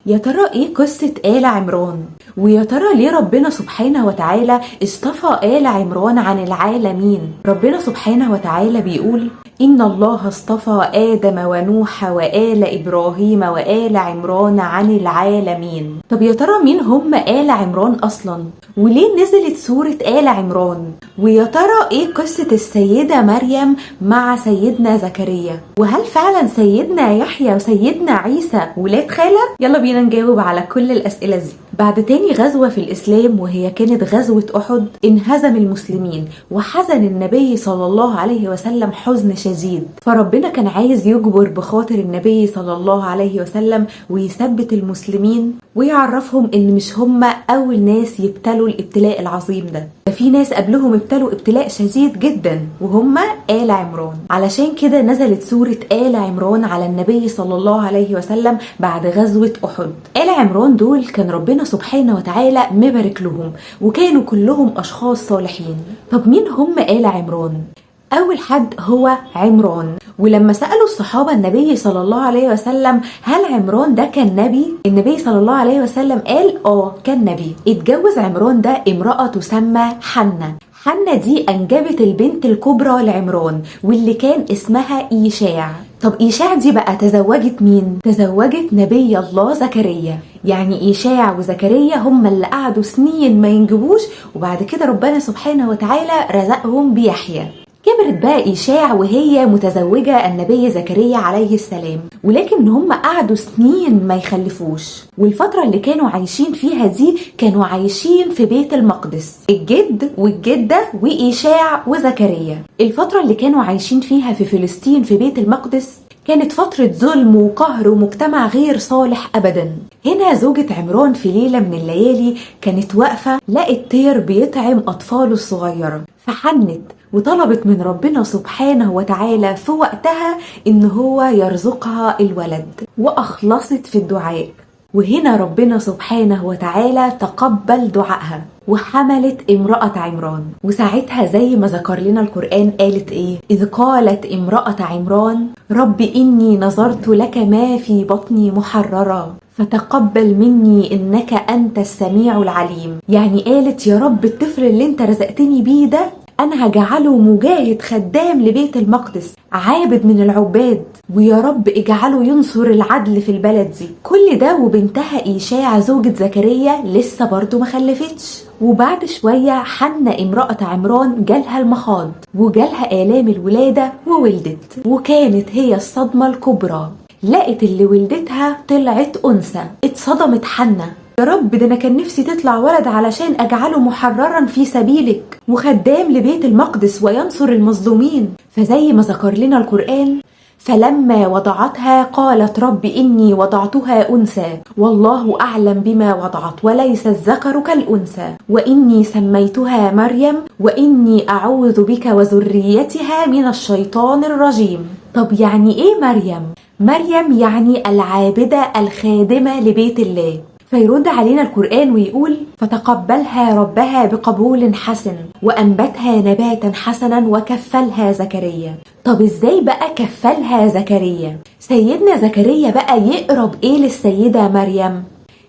يا ترى ايه قصة آل عمران؟ ويا ترى ليه ربنا سبحانه وتعالى اصطفى آل عمران عن العالمين؟ ربنا سبحانه وتعالى بيقول: إن الله اصطفى آدم ونوح وآل إبراهيم وآل عمران عن العالمين. طب يا ترى مين هم آل عمران أصلا؟ وليه نزلت سورة آل عمران؟ ويا ترى ايه قصة السيدة مريم مع سيدنا زكريا؟ وهل فعلا سيدنا يحيى وسيدنا عيسى ولاد خالة؟ يلا بينا نجاوب على كل الأسئلة دي. بعد تاني غزوة في الإسلام وهي كانت غزوة أحد، انهزم المسلمين وحزن النبي صلى الله عليه وسلم حزن شديد، فربنا كان عايز يجبر بخاطر النبي صلى الله عليه وسلم ويثبت المسلمين ويعرفهم ان مش هم اول ناس يبتلوا الابتلاء العظيم ده في ناس قبلهم ابتلوا ابتلاء شديد جدا وهم آل عمران. علشان كده نزلت سورة آل عمران على النبي صلى الله عليه وسلم بعد غزوة أحد. آل عمران دول كان ربنا سبحانه وتعالى مبارك لهم وكانوا كلهم أشخاص صالحين. طب مين هم آل عمران؟ أول حد هو عمران، ولما سألوا الصحابة النبي صلى الله عليه وسلم هل عمران ده كان نبي؟ النبي صلى الله عليه وسلم قال كان نبي. اتجوز عمران ده امرأة تسمى حنة. حنة دي أنجبت البنت الكبرى لعمران واللي كان اسمها إيشاع. طب إيشاع دي بقى تزوجت مين؟ تزوجت نبي الله زكريا. يعني إيشاع وزكريا هم اللي قعدوا سنين ما ينجبوش، وبعد كده ربنا سبحانه وتعالى رزقهم بيحيى. كبرت بقى إيشاع وهي متزوجة النبي زكريا عليه السلام، ولكن هم قعدوا سنين ما يخلفوش. والفترة اللي كانوا عايشين فيها دي كانوا عايشين في بيت المقدس، الجد والجدة وإيشاع وزكريا. الفترة اللي كانوا عايشين فيها في فلسطين في بيت المقدس كانت فترة ظلم وقهر ومجتمع غير صالح أبدا. هنا زوجة عمران في ليلة من الليالي كانت واقفة لقت طير بيطعم أطفاله الصغيرة، فحنت وطلبت من ربنا سبحانه وتعالى في وقتها إن هو يرزقها الولد، وأخلصت في الدعاء. وهنا ربنا سبحانه وتعالى تقبل دعائها وحملت امرأة عمران. وساعتها زي ما ذكر لنا القرآن قالت ايه؟ إذ قالت امرأة عمران رب إني نظرت لك ما في بطني محررا فتقبل مني إنك أنت السميع العليم. يعني قالت يا رب الطفل اللي انت رزقتني بيه ده أنا هجعله مجاهد خدام لبيت المقدس، عابد من العباد، ويا رب اجعله ينصر العدل في البلد دي. كل ده وبنتها إيشاع زوجة زكريا لسه برضو ما خلفتش. وبعد شوية حنة امرأة عمران جالها المخاض وجالها آلام الولادة وولدت، وكانت هي الصدمة الكبرى. لقت اللي ولدتها طلعت أنثى. اتصدمت حنة، يا رب ده أنا كان نفسي تطلع ولد علشان أجعله محررا في سبيلك وخدام لبيت المقدس وينصر المظلومين. فزي ما ذكر لنا القرآن فلما وضعتها قالت رب إني وضعتها أنثى والله أعلم بما وضعت وليس الذكر كالأنثى وإني سميتها مريم وإني أعوذ بك وذريتها من الشيطان الرجيم. طب يعني إيه مريم؟ مريم يعني العابدة الخادمة لبيت الله. فيرد علينا القرآن ويقول فتقبلها ربها بقبول حسن وأنبتها نباتا حسنا وكفلها زكريا. طب ازاي بقى كفلها زكريا؟ سيدنا زكريا بقى يقرب ايه للسيدة مريم؟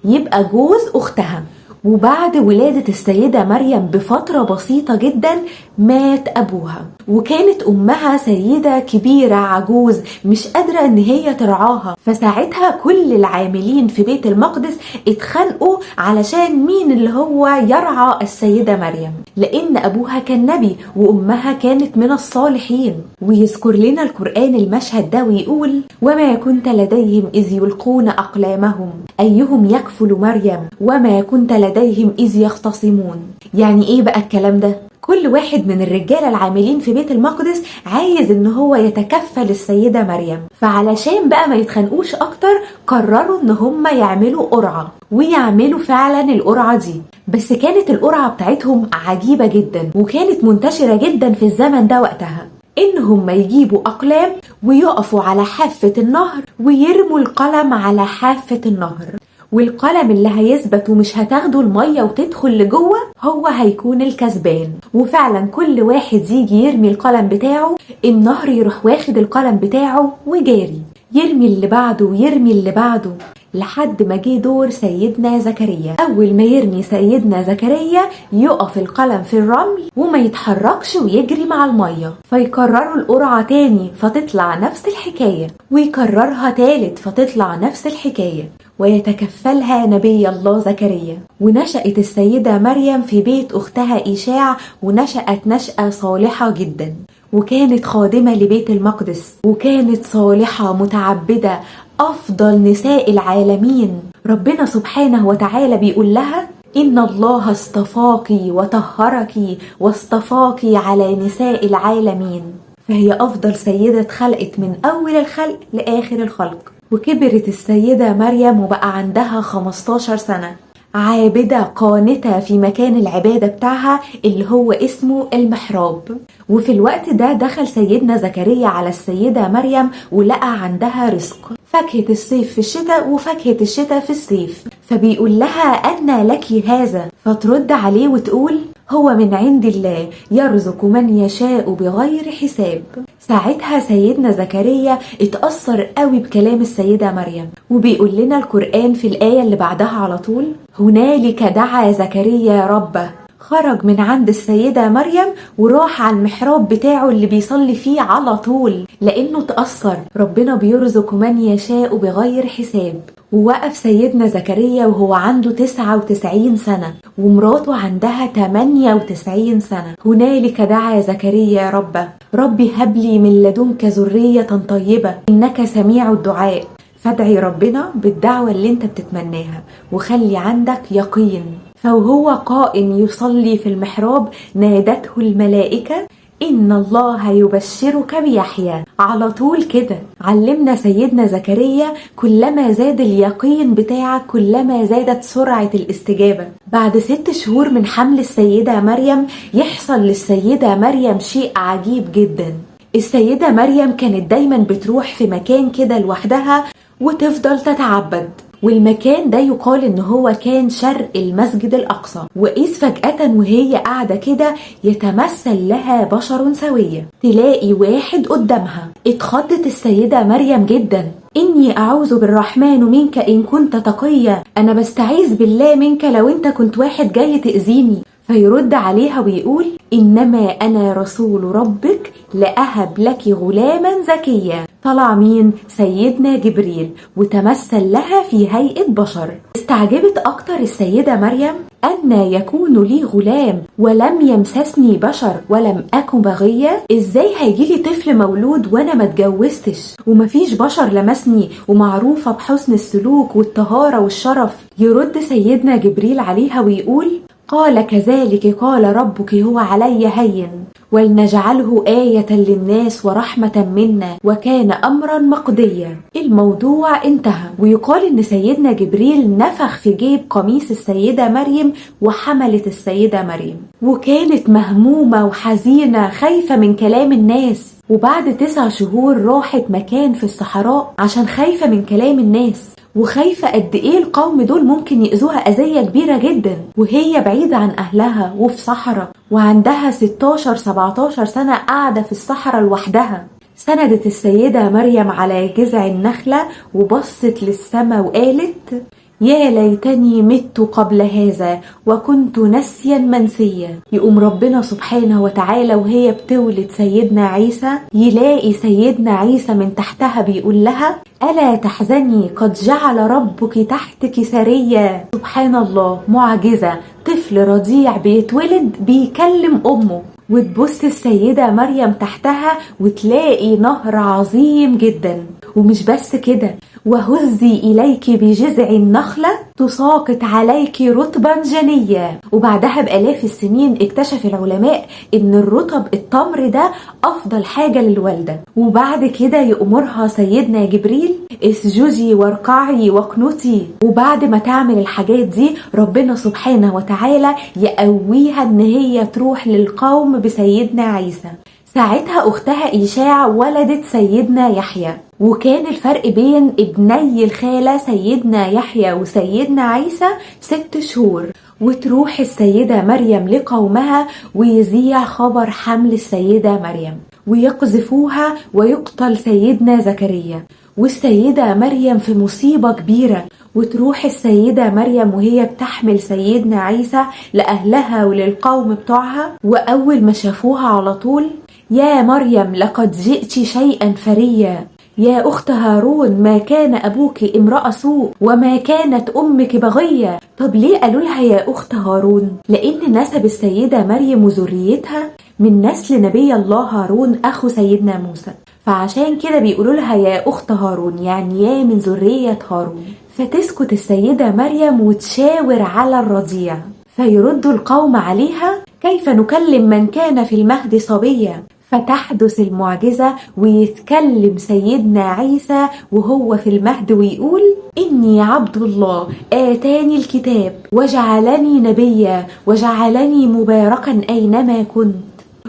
يبقى جوز أختها. وبعد ولادة السيدة مريم بفترة بسيطة جدا مات أبوها، وكانت أمها سيدة كبيرة عجوز مش قادرة إن هي ترعاها. فساعتها كل العاملين في بيت المقدس اتخانقوا علشان مين اللي هو يرعى السيدة مريم، لأن أبوها كان نبي وأمها كانت من الصالحين. ويذكر لنا القرآن المشهد ده ويقول وما كنت لديهم إذ يلقون أقلامهم أيهم يكفل مريم وما كنت لديهم إذ يختصمون. يعني إيه بقى الكلام ده؟ كل واحد من الرجال العاملين في بيت المقدس عايز ان هو يتكفل السيدة مريم، فعلشان بقى ما يتخانقوش اكتر قرروا ان هم يعملوا قرعة، ويعملوا فعلا القرعة دي. بس كانت القرعة بتاعتهم عجيبة جدا وكانت منتشرة جدا في الزمن ده وقتها، ان هم يجيبوا اقلام ويقفوا على حافة النهر ويرموا القلم على حافة النهر، والقلم اللي هيثبت ومش هتاخده المية وتدخل لجوه هو هيكون الكسبان. وفعلا كل واحد يجي يرمي القلم بتاعه النهر يروح واخد القلم بتاعه وجاري، يرمي اللي بعده ويرمي اللي بعده لحد ما جه دور سيدنا زكريا. أول ما يرمي سيدنا زكريا يقف القلم في الرمل وما يتحركش ويجري مع المية، فيكرروا القرعة تاني فتطلع نفس الحكاية، ويكررها تالت فتطلع نفس الحكاية، ويتكفلها نبي الله زكريا. ونشأت السيدة مريم في بيت أختها إيشاع، ونشأت نشأة صالحة جدا، وكانت خادمة لبيت المقدس، وكانت صالحة متعبدة أفضل نساء العالمين. ربنا سبحانه وتعالى بيقول لها: إن الله اصطفاك وطهرك واصطفاك على نساء العالمين. فهي أفضل سيدة اتخلقت من أول الخلق لآخر الخلق. وكبرت السيدة مريم وبقى عندها 15 سنة، عابدة قانتة في مكان العبادة بتاعها اللي هو اسمه المحراب. وفي الوقت ده دخل سيدنا زكريا على السيدة مريم ولقى عندها رزق، فاكهة الصيف في الشتاء وفاكهة الشتاء في الصيف، فبيقول لها: أنى لك هذا؟ فترد عليه وتقول: هو من عند الله يرزق من يشاء بغير حساب. ساعتها سيدنا زكريا اتأثر قوي بكلام السيدة مريم، وبيقول لنا القرآن في الآية اللي بعدها على طول: هنالك دعا زكريا ربه. خرج من عند السيدة مريم وراح على المحراب بتاعه اللي بيصلي فيه على طول، لأنه تأثر ربنا بيرزق من يشاء بغير حساب. ووقف سيدنا زكريا وهو عنده 99 سنة، ومراته عندها 98 سنة. هنالك دعا زكريا ربه: ربي هب لي من لدنك ذرية طيبة إنك سميع الدعاء. فادعي ربنا بالدعوة اللي انت بتتمناها وخلي عندك يقين. فوهو قائم يصلي في المحراب نادته الملائكة: إن الله يبشرك بيحيى. على طول كده علمنا سيدنا زكريا كلما زاد اليقين بتاعك كلما زادت سرعة الاستجابة. بعد 6 شهور من حمل السيدة مريم يحصل للسيدة مريم شيء عجيب جدا. السيدة مريم كانت دايما بتروح في مكان كده لوحدها وتفضل تتعبد، والمكان ده يقال ان هو كان شرق المسجد الاقصى. واذ فجأة وهي قاعدة كده يتمثل لها بشر سوية، تلاقي واحد قدامها. اتخضت السيدة مريم جدا: إني أعوذ بالرحمن منك إن كنت تقيا، أنا بستعيذ بالله منك لو أنت كنت واحد جاي تأذيني. فيرد عليها ويقول: إنما أنا رسول ربك لأهب لك غلاما زكيا. طلع مين؟ سيدنا جبريل، وتمثل لها في هيئة بشر. استعجبت أكتر السيدة مريم: أن يكون لي غلام ولم يمسسني بشر ولم أكن بغية؟ إزاي هيجيلي طفل مولود وأنا ما اتجوزتش ومفيش بشر لمسني ومعروفة بحسن السلوك والطهارة والشرف؟ يرد سيدنا جبريل عليها ويقول: قال كذلك قال ربك هو علي هين ولنجعله آية للناس ورحمة منا وكان أمرا مقضيا. الموضوع انتهى. ويقال إن سيدنا جبريل نفخ في جيب قميص السيدة مريم وحملت السيدة مريم، وكانت مهمومة وحزينة خايفة من كلام الناس. وبعد 9 شهور راحت مكان في الصحراء عشان خايفة من كلام الناس، وخايفة قد ايه القوم دول ممكن يأذوها أذية كبيرة جدا وهي بعيدة عن أهلها وفي صحراء، وعندها 16-17 سنة قاعدة في الصحراء لوحدها. سندت السيدة مريم على جذع النخلة وبصت للسماء وقالت: يا ليتني مت قبل هذا وكنت نسيا منسيا. يقوم ربنا سبحانه وتعالى وهي بتولد سيدنا عيسى يلاقي سيدنا عيسى من تحتها بيقول لها: ألا تحزني قد جعل ربك تحتك سريا. سبحان الله، معجزة، طفل رضيع بيتولد بيكلم أمه. وتبص السيدة مريم تحتها وتلاقي نهر عظيم جدا. ومش بس كده، وهزي إليك بجذع النخلة تساقط عليك رطبا جنيا. وبعدها بآلاف السنين اكتشف العلماء ان الرطب التمر ده افضل حاجة للوالدة. وبعد كده يأمرها سيدنا جبريل: اسجدي واركعي واقنتي. وبعد ما تعمل الحاجات دي ربنا سبحانه وتعالى يقويها ان هي تروح للقوم بسيدنا عيسى. ساعتها أختها إيشاع ولدت سيدنا يحيى، وكان الفرق بين ابني الخالة سيدنا يحيى وسيدنا عيسى 6 شهور. وتروح السيدة مريم لقومها ويذيع خبر حمل السيدة مريم ويقذفوها ويقتل سيدنا زكريا. والسيدة مريم في مصيبة كبيرة، وتروح السيدة مريم وهي بتحمل سيدنا عيسى لأهلها وللقوم بتوعها، وأول ما شافوها على طول: يا مريم لقد جئت شيئا فريا، يا أخت هارون ما كان أبوك امرأ سوء وما كانت أمك بغية. طب ليه قالوا لها يا أخت هارون؟ لأن نسب السيدة مريم وذريتها من نسل نبي الله هارون أخو سيدنا موسى، فعشان كده بيقولوا لها يا أخت هارون، يعني يا من ذرية هارون. فتسكت السيدة مريم وتشاور على الرضيع، فيرد القوم عليها: كيف نكلم من كان في المهد صبيا؟ فتحدث المعجزة ويتكلم سيدنا عيسى وهو في المهد ويقول: إني عبد الله آتاني الكتاب وجعلني نبيا وجعلني مباركا أينما كنت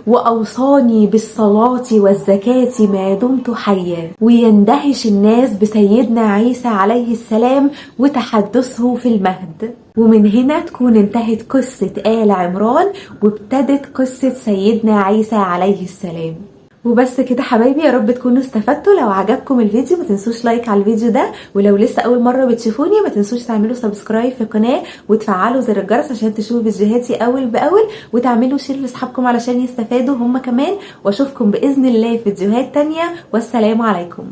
وأوصاني بالصلاة والزكاة ما دمت حيا. ويندهش الناس بسيدنا عيسى عليه السلام وتحدثه في المهد. ومن هنا تكون انتهت قصة آل عمران وابتدت قصة سيدنا عيسى عليه السلام. وبس كده حبايبي، يا رب تكونوا استفدتوا. لو عجبكم الفيديو ما تنسوش لايك على الفيديو ده، ولو لسه اول مره بتشوفوني ما تنسوش تعملوا سبسكرايب في القناه وتفعلوا زر الجرس عشان تشوفوا فيديوهاتي اول باول، وتعملوا شير لاصحابكم علشان يستفادوا هم كمان. واشوفكم باذن الله في فيديوهات تانية، والسلام عليكم.